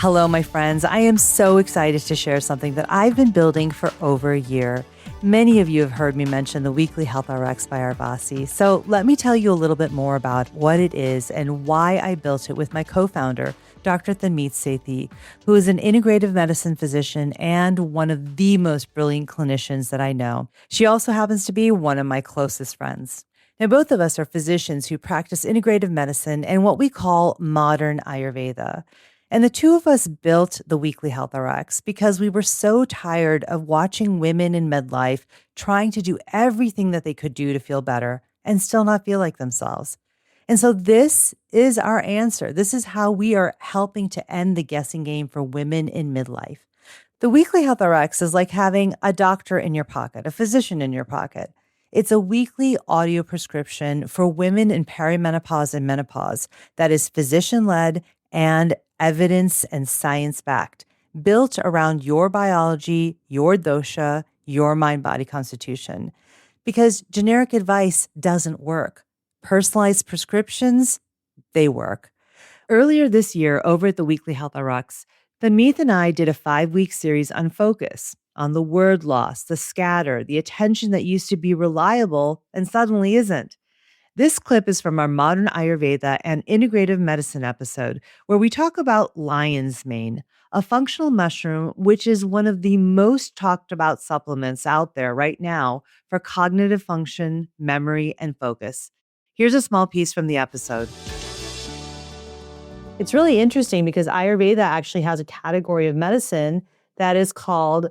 Hello, my friends. I am so excited to share something that I've been building for over a year. Many of you have heard me mention the weekly Health RX by Arvasi. So let me tell you a little bit more about what it is and why I built it with my co-founder, Dr. Thanmeet Sethi, who is an integrative medicine physician and one of the most brilliant clinicians that I know. She also happens to be one of my closest friends. Now, both of us are physicians who practice integrative medicine and what we call modern Ayurveda. And the two of us built the weekly Health RX because we were so tired of watching women in midlife trying to do everything that they could do to feel better and still not feel like themselves. And so this is our answer. This is how we are helping to end the guessing game for women in midlife. The weekly Health RX is like having a doctor in your pocket, a physician in your pocket. It's a weekly audio prescription for women in perimenopause and menopause that is physician-led and evidence and science-backed, built around your biology, your dosha, your mind-body constitution. Because generic advice doesn't work. Personalized prescriptions, they work. Earlier this year, over at the Weekly Health RX, Thanmeet and I did a 5-week series on focus, on the word loss, the scatter, the attention that used to be reliable and suddenly isn't. This clip is from our Modern Ayurveda and Integrative Medicine episode, where we talk about lion's mane, a functional mushroom, which is one of the most talked about supplements out there right now for cognitive function, memory, and focus. Here's a small piece from the episode. It's really interesting because Ayurveda actually has a category of medicine that is called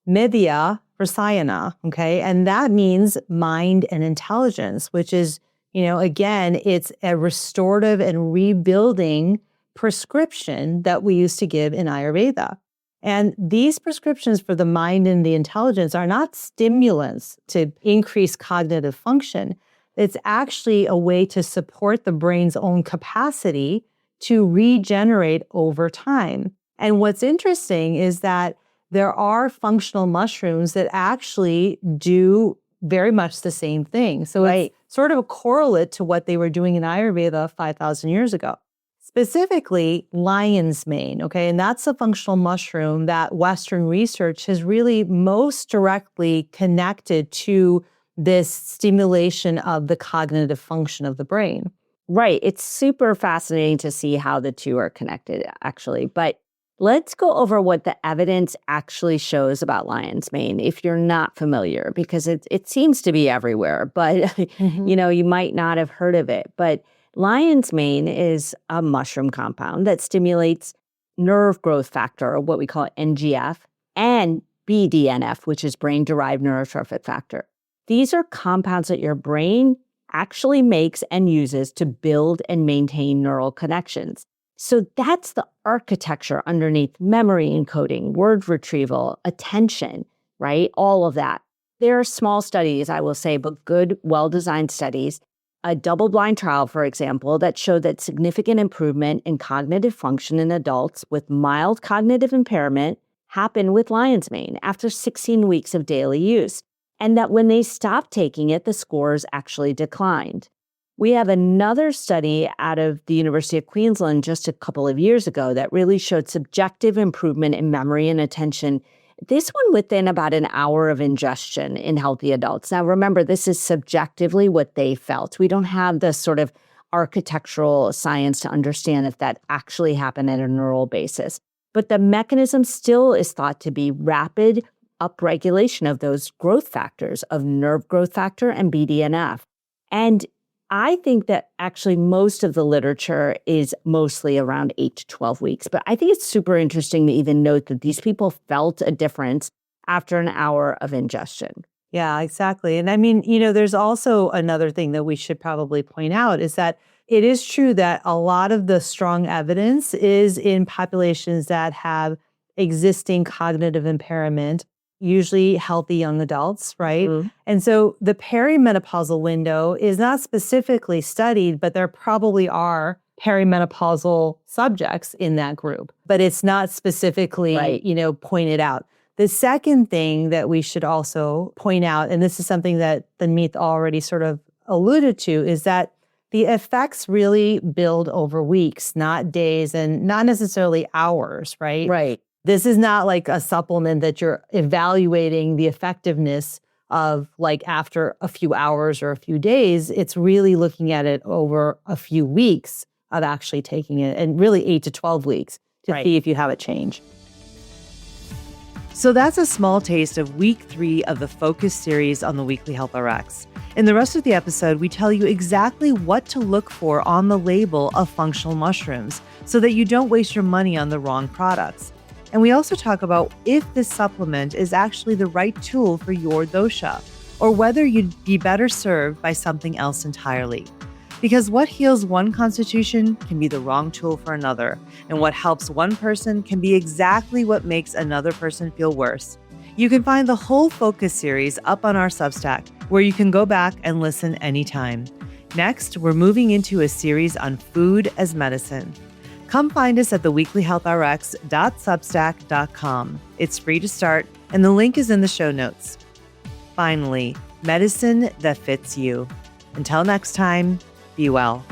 Medhya Rasayana, okay? And that means mind and intelligence, which is, again, it's a restorative and rebuilding prescription that we used to give in Ayurveda. And these prescriptions for the mind and the intelligence are not stimulants to increase cognitive function. It's actually a way to support the brain's own capacity to regenerate over time. And what's interesting is that there are functional mushrooms that actually do very much the same thing. So It's sort of a correlate to what they were doing in Ayurveda 5,000 years ago. Specifically, lion's mane, okay? And that's a functional mushroom that Western research has really most directly connected to this stimulation of the cognitive function of the brain. Right. It's super fascinating to see how the two are connected, actually. But let's go over what the evidence actually shows about lion's mane if you're not familiar, because it seems to be everywhere, but you might not have heard of it. But lion's mane is a mushroom compound that stimulates nerve growth factor, or what we call NGF, and BDNF, which is brain-derived neurotrophic factor. These are compounds that your brain actually makes and uses to build and maintain neural connections. So that's the architecture underneath memory encoding, word retrieval, attention, right? All of that. There are small studies, I will say, but good, well-designed studies. A double-blind trial, for example, that showed that significant improvement in cognitive function in adults with mild cognitive impairment happened with lion's mane after 16 weeks of daily use. And that when they stopped taking it, the scores actually declined. We have another study out of the University of Queensland just a couple of years ago that really showed subjective improvement in memory and attention, this one within about an hour of ingestion in healthy adults. Now, remember, this is subjectively what they felt. We don't have the sort of architectural science to understand if that actually happened at a neural basis. But the mechanism still is thought to be rapid upregulation of those growth factors of nerve growth factor and BDNF. And I think that actually most of the literature is mostly around 8 to 12 weeks. But I think it's super interesting to even note that these people felt a difference after an hour of ingestion. Yeah, exactly. And I mean, there's also another thing that we should probably point out is that it is true that a lot of the strong evidence is in populations that have existing cognitive impairment, usually healthy young adults, right? Mm-hmm. And so the perimenopausal window is not specifically studied, but there probably are perimenopausal subjects in that group, but it's not specifically, pointed out. The second thing that we should also point out, and this is something that Thanmeet already sort of alluded to, is that The effects really build over weeks, not days, and not necessarily hours, right? Right. This is not like a supplement that you're evaluating the effectiveness of like after a few hours or a few days. It's really looking at it over a few weeks of actually taking it, and really 8 to 12 weeks to Right. see if you have a change. So that's a small taste of week 3 of the Focus series on the Weekly Health RX. In the rest of the episode, we tell you exactly what to look for on the label of functional mushrooms so that you don't waste your money on the wrong products. And we also talk about if this supplement is actually the right tool for your dosha, or whether you'd be better served by something else entirely. Because what heals one constitution can be the wrong tool for another, and what helps one person can be exactly what makes another person feel worse. You can find the whole Focus series up on our Substack, where you can go back and listen anytime. Next, we're moving into a series on food as medicine. Come find us at theweeklyhealthrx.substack.com. It's free to start, and the link is in the show notes. Finally, medicine that fits you. Until next time, be well.